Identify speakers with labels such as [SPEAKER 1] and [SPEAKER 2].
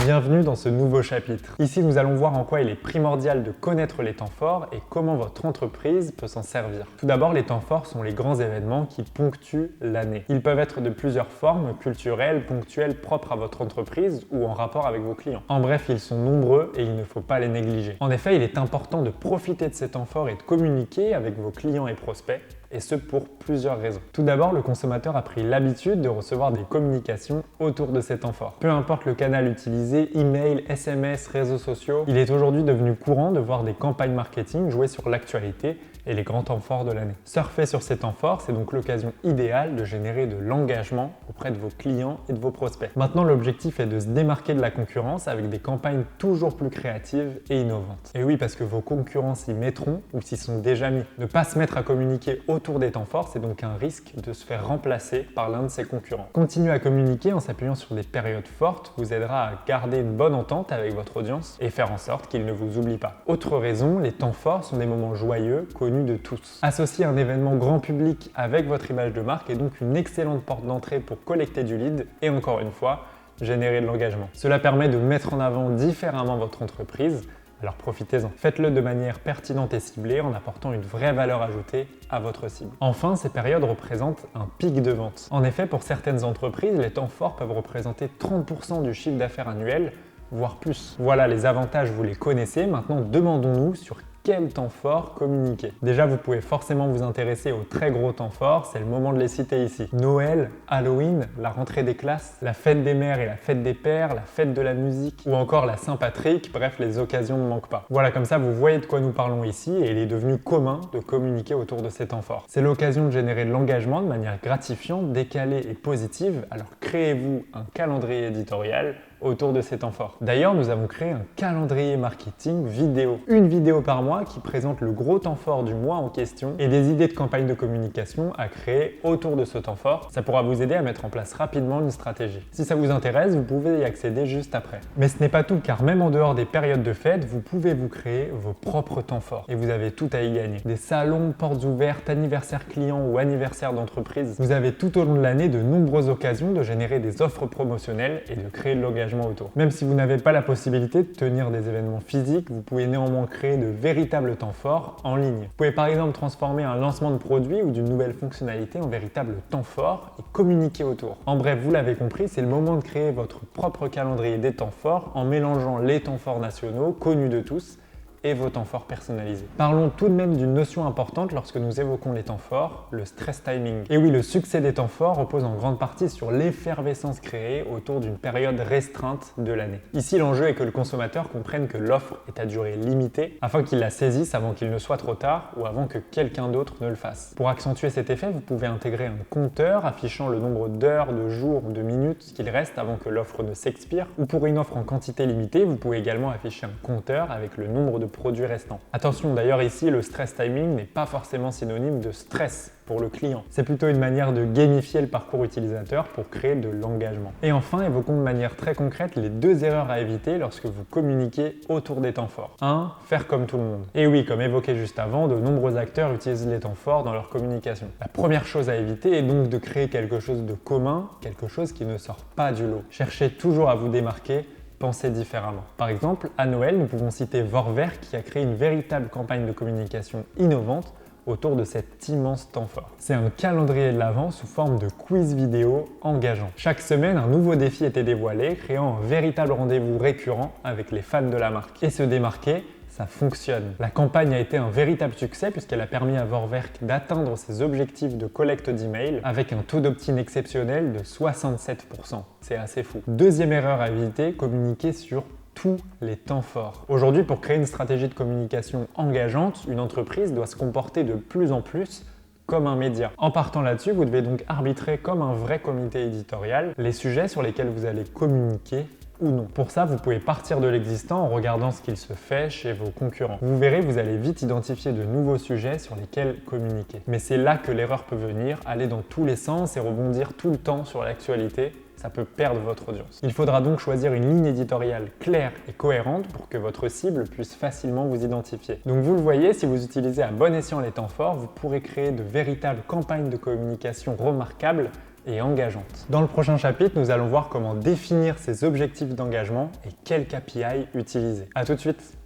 [SPEAKER 1] Bienvenue dans ce nouveau chapitre. Ici, nous allons voir en quoi il est primordial de connaître les temps forts et comment votre entreprise peut s'en servir. Tout d'abord, les temps forts sont les grands événements qui ponctuent l'année. Ils peuvent être de plusieurs formes, culturelles, ponctuelles, propres à votre entreprise ou en rapport avec vos clients. En bref, ils sont nombreux et il ne faut pas les négliger. En effet, il est important de profiter de ces temps forts et de communiquer avec vos clients et prospects, et ce pour plusieurs raisons. Tout d'abord, le consommateur a pris l'habitude de recevoir des communications autour de ces temps forts. Peu importe le canal utilisé, email, SMS, réseaux sociaux, il est aujourd'hui devenu courant de voir des campagnes marketing jouer sur l'actualité et les grands temps forts de l'année. Surfer sur ces temps forts, c'est donc l'occasion idéale de générer de l'engagement auprès de vos clients et de vos prospects. Maintenant, l'objectif est de se démarquer de la concurrence avec des campagnes toujours plus créatives et innovantes. Et oui, parce que vos concurrents s'y mettront ou s'y sont déjà mis. Ne pas se mettre à communiquer autour des temps forts, c'est donc un risque de se faire remplacer par l'un de ses concurrents. Continuer à communiquer en s'appuyant sur des périodes fortes vous aidera à garder une bonne entente avec votre audience et faire en sorte qu'ils ne vous oublient pas. Autre raison, les temps forts sont des moments joyeux, connus de tous. Associer un événement grand public avec votre image de marque est donc une excellente porte d'entrée pour collecter du lead et encore une fois, générer de l'engagement. Cela permet de mettre en avant différemment votre entreprise, alors profitez-en. Faites-le de manière pertinente et ciblée en apportant une vraie valeur ajoutée à votre cible. Enfin, ces périodes représentent un pic de vente. En effet, pour certaines entreprises, les temps forts peuvent représenter 30% du chiffre d'affaires annuel, voire plus. Voilà, les avantages, vous les connaissez. Maintenant, demandons-nous sur quel temps fort communiquer. Déjà, vous pouvez forcément vous intéresser aux très gros temps forts, c'est le moment de les citer ici. Noël, Halloween, la rentrée des classes, la fête des mères et la fête des pères, la fête de la musique ou encore la Saint-Patrick, bref, les occasions ne manquent pas. Voilà, comme ça, vous voyez de quoi nous parlons ici et il est devenu commun de communiquer autour de ces temps forts. C'est l'occasion de générer de l'engagement de manière gratifiante, décalée et positive, alors créez-vous un calendrier éditorial autour de ces temps forts. D'ailleurs, nous avons créé un calendrier marketing vidéo. Une vidéo par mois qui présente le gros temps fort du mois en question et des idées de campagne de communication à créer autour de ce temps fort. Ça pourra vous aider à mettre en place rapidement une stratégie. Si ça vous intéresse, vous pouvez y accéder juste après. Mais ce n'est pas tout, car même en dehors des périodes de fête, vous pouvez vous créer vos propres temps forts et vous avez tout à y gagner. Des salons, portes ouvertes, anniversaires clients ou anniversaires d'entreprise. Vous avez tout au long de l'année de nombreuses occasions de générer des offres promotionnelles et de créer de l'engagement autour. Même si vous n'avez pas la possibilité de tenir des événements physiques, vous pouvez néanmoins créer de véritables temps forts en ligne. Vous pouvez par exemple transformer un lancement de produit ou d'une nouvelle fonctionnalité en véritable temps fort et communiquer autour. En bref, vous l'avez compris, c'est le moment de créer votre propre calendrier des temps forts en mélangeant les temps forts nationaux connus de tous et vos temps forts personnalisés. Parlons tout de même d'une notion importante lorsque nous évoquons les temps forts, le stress timing. Et oui, le succès des temps forts repose en grande partie sur l'effervescence créée autour d'une période restreinte de l'année. Ici, l'enjeu est que le consommateur comprenne que l'offre est à durée limitée afin qu'il la saisisse avant qu'il ne soit trop tard ou avant que quelqu'un d'autre ne le fasse. Pour accentuer cet effet, vous pouvez intégrer un compteur affichant le nombre d'heures, de jours ou de minutes qu'il reste avant que l'offre ne s'expire, ou pour une offre en quantité limitée, vous pouvez également afficher un compteur avec le nombre de produits restants. Attention, d'ailleurs ici, le stress timing n'est pas forcément synonyme de stress pour le client. C'est plutôt une manière de gamifier le parcours utilisateur pour créer de l'engagement. Et enfin, évoquons de manière très concrète les deux erreurs à éviter lorsque vous communiquez autour des temps forts. 1. Faire comme tout le monde. Et oui, comme évoqué juste avant, de nombreux acteurs utilisent les temps forts dans leur communication. La première chose à éviter est donc de créer quelque chose de commun, quelque chose qui ne sort pas du lot. Cherchez toujours à vous démarquer, pensez différemment. Par exemple, à Noël, nous pouvons citer Vorwerk qui a créé une véritable campagne de communication innovante autour de cet immense temps fort. C'est un calendrier de l'Avent sous forme de quiz vidéo engageant. Chaque semaine, un nouveau défi était dévoilé, créant un véritable rendez-vous récurrent avec les fans de la marque. Et se démarquer, ça fonctionne. La campagne a été un véritable succès puisqu'elle a permis à Vorwerk d'atteindre ses objectifs de collecte d'emails avec un taux d'opt-in exceptionnel de 67%. C'est assez fou. Deuxième erreur à éviter, communiquer sur tous les temps forts. Aujourd'hui, pour créer une stratégie de communication engageante, une entreprise doit se comporter de plus en plus comme un média. En partant là-dessus, vous devez donc arbitrer comme un vrai comité éditorial les sujets sur lesquels vous allez communiquer ou non. Pour ça, vous pouvez partir de l'existant en regardant ce qu'il se fait chez vos concurrents. Vous verrez, vous allez vite identifier de nouveaux sujets sur lesquels communiquer. Mais c'est là que l'erreur peut venir, aller dans tous les sens et rebondir tout le temps sur l'actualité. Ça peut perdre votre audience. Il faudra donc choisir une ligne éditoriale claire et cohérente pour que votre cible puisse facilement vous identifier. Donc vous le voyez, si vous utilisez à bon escient les temps forts, vous pourrez créer de véritables campagnes de communication remarquables et engageante. Dans le prochain chapitre, nous allons voir comment définir ces objectifs d'engagement et quels KPI utiliser. À tout de suite!